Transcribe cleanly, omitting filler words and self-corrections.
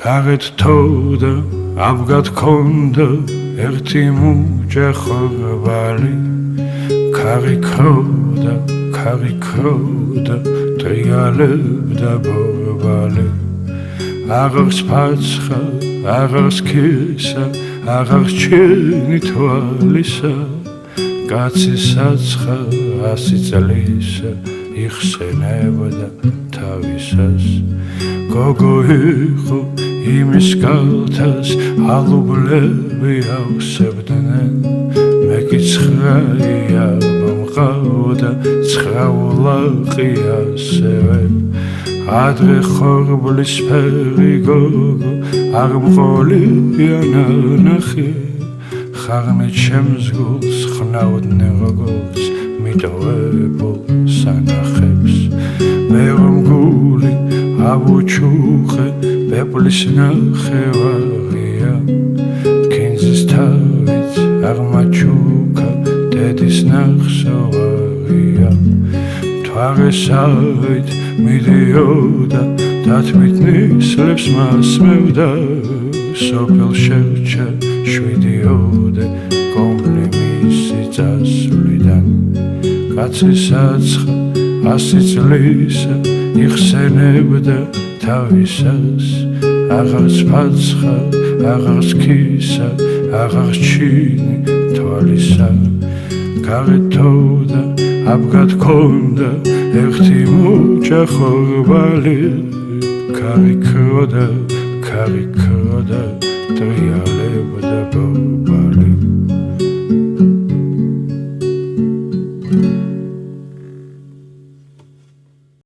გარეთ თოდა აბგად ქონდა ერთი მუჭა ხორბალი ქარი ქროდა ტრიალებდა ბორბალი აღარს ფაცხა აღარს ქისა აღარს ჩენი თვალისა კაცი საცხა 100 წლისა იხსენებდა თავისას გოგო იყო იმის კალთას ალუბლები ავსებდნენ მე კი ცხრაია მომყავდა ცხრაულაყი ასევე ადრე ხორბლის ფერი გოგო არ მყოლია ნახე ხარმე ჩემს გულს ხნავდნენ როგორც მიტოვებულ სანახებს მე რომ გული ავუჩუხე პეპლის ნახევარია კინძის თავით აღმაჩუქა დედის ნახსოვარია თვარესავით მიდიოდა დათმით ნისლებს მასმევდა სოფელ შევჩა 7-ოდე კომლი მისი წასვლიდან კაცი საცხა 100 წლისა იხსენებდა თავისას აღარს ფაცხა აღარს ქისა აღარს ჩინი თვალისა გარეთ თოდა აბგად ქონდა ერთი მუჭა ხორბალი ქარი ქროდა ტრიალებდა ბორბალი